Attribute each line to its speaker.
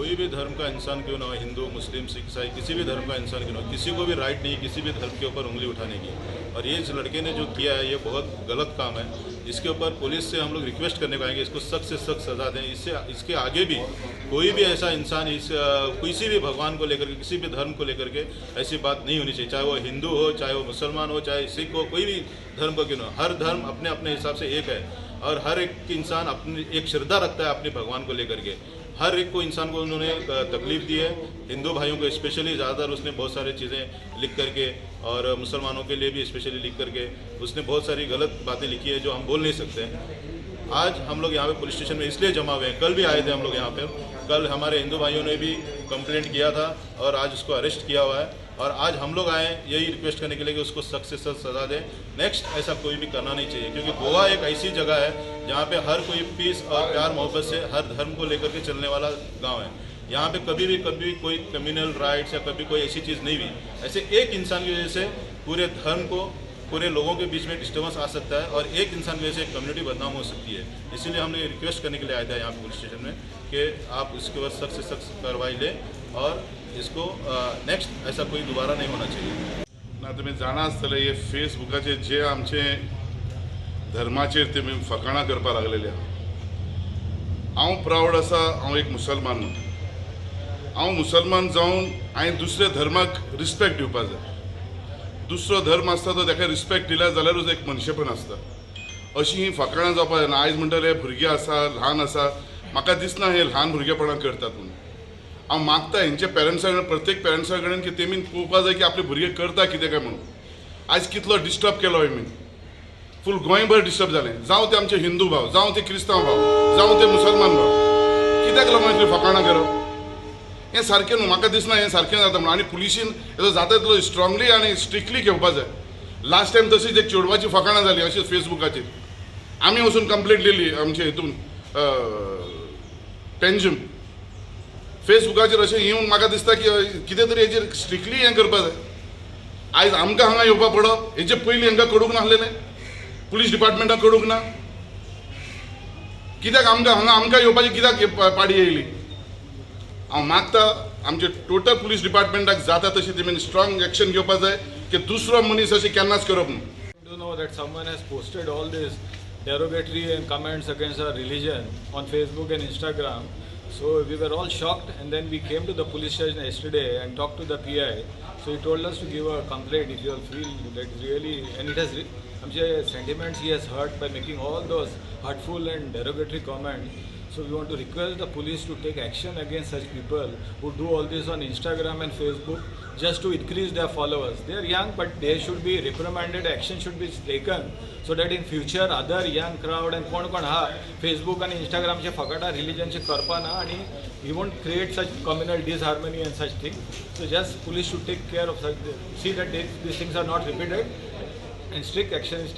Speaker 1: कोई भी धर्म का इंसान क्यों ना हो, हिंदू मुस्लिम सिख ईसाई किसी भी धर्म का इंसान क्यों ना हो, किसी को भी राइट नहीं किसी भी धर्म के ऊपर उंगली उठाने की। और ये इस लड़के ने जो किया है ये बहुत गलत काम है। इसके ऊपर पुलिस से हम लोग रिक्वेस्ट करने को आएंगे, इसको सख्त से सख्त सज़ा दें। इससे इसके आगे भी कोई भी ऐसा इंसान किसी भी भगवान को लेकर के किसी भी धर्म को लेकर के ऐसी बात नहीं होनी चाहिए, चाहे वो हिंदू हो, चाहे वो मुसलमान हो, चाहे सिख हो, कोई भी धर्म का क्यों ना हो। हर धर्म अपने अपने हिसाब से एक है और हर एक इंसान अपनी एक श्रद्धा रखता है अपने भगवान को लेकर के। हर एक को इंसान को उन्होंने तकलीफ़ दी है, हिंदू भाइयों को स्पेशली ज़्यादातर उसने बहुत सारी चीज़ें लिख करके और मुसलमानों के लिए भी स्पेशली लिख करके उसने बहुत सारी गलत बातें लिखी है जो हम बोल नहीं सकते हैं। आज हम लोग यहाँ पे पुलिस स्टेशन में इसलिए जमा हुए हैं, कल भी आए थे हम लोग यहाँ पर। कल हमारे हिंदू भाइयों ने भी कंप्लेंट किया था और आज उसको अरेस्ट किया हुआ है। और आज हम लोग आए यही रिक्वेस्ट करने के लिए कि उसको सख्त से सख्त सज़ा दें। नेक्स्ट ऐसा कोई भी करना नहीं चाहिए, क्योंकि गोवा एक ऐसी जगह है जहाँ पे हर कोई पीस और प्यार मोहब्बत से हर धर्म को लेकर के चलने वाला गांव है। यहाँ पे कभी भी कोई कम्युनल राइट्स या कभी कोई ऐसी चीज़ नहीं हुई। ऐसे एक इंसान की वजह से पूरे धर्म को पूरे लोगों के बीच में डिस्टर्बेंस आ सकता है और एक इंसान की वजह से एक कम्युनिटी बदनाम हो सकती है। इसीलिए हमने रिक्वेस्ट करने के लिए आए थे यहाँ पे पुलिस स्टेशन में कि आप इसके बाद सख्त से सख्त कार्रवाई लें और इसको नेक्स्ट ऐसा कोई दोबारा नहीं होना चाहिए
Speaker 2: ना। तुम्ही जाणा आसतले हे फेसबुकाचे जे आमचे धर्माचेर तेमी फकाणां करपा लागलेले हांव प्राऊड आसा। हांव एक मुसलमान न्हू, हांव मुसलमान जावन हांवें दुसऱ्या धर्माक रिस्पेक्ट दिवपा जाय। दुसरो धर्म आसता तो ताका रिस्पेक्ट दिल्या जाल्यारूच एक मनशेपण आसता। अशी ही फकाणां जावपा जायना। आयज म्हणटले भुरगे आसा ल्हान आसा, म्हाका दिसना हे ल्हान भुरगेपणां करतात म्हणून। हांव मागता हेंचे पेरंट्सा कडेन प्रत्येक पेरंट्सा कडेन की तेमी पळोवपा जाय की आपले भुरगे करता कितें काय म्हणून। आयज कितलो डिस्टर्ब केलो हेमी, फूल गोंयभर डिस्टर्ब जालें। जावं ते आमचे हिंदू भाव, जावं ते क्रिस्तांव भाव, जावं ते मुसलमान भाव, कित्याक लागून इतली फकाणां करप हें सारकें न्हू। म्हाका दिसना हें सारकें जाता म्हणून। आनी पुलिशीन हेजो जाता तितलो स्ट्रॉंगली आनी स्ट्रिक्टली घेवपा जाय। लास्ट टायम तशीच एक चेडवाची फकाणां जाली अशीच फेसबुकाचेर। आमी वचून कंप्लेंट दिली आमचे हितून पेंजीम फेसबुकाचेर अशें येवन म्हाका दिसता की कितें तरी हेजेर स्ट्रिक्टली हें करपा जाय। आयज आमकां हांगा येवपा पडप, हेजे पयलीं हांकां कळूंक नासलेलें, पुलीस डिपार्टमेंटाक कळूंक ना, कित्याक आमकां येवपाची कित्याक पाडी येयली। हांव मागता आमचे टोटल पुलीस डिपार्टमेंटाक जाता तशी तेमी स्ट्रॉंग एक्शन घेवपा जाय की दुसरो मनीस अशें केन्नाच करप न्हू।
Speaker 3: To know that someone has posted all these derogatory and comments against our religion on Facebook and Instagram. So we were all shocked, and then we came to the police station yesterday and talked to the PI. So he told us to give a complaint if you all feel that really, and it has sentiments he has hurt by making all those hurtful and derogatory comments. So we want to request the police to take action against such people who do all this on Instagram and Facebook just to increase their followers. They are young, but they should be reprimanded. Action should be taken so that in future other young crowd and कोण हा Facebook and Instagram चे फकाटा religion चे करपा ना आणि he won't create such communal disharmony and such things. So just police should take care of such, see that these things are not repeated and strict action is taken.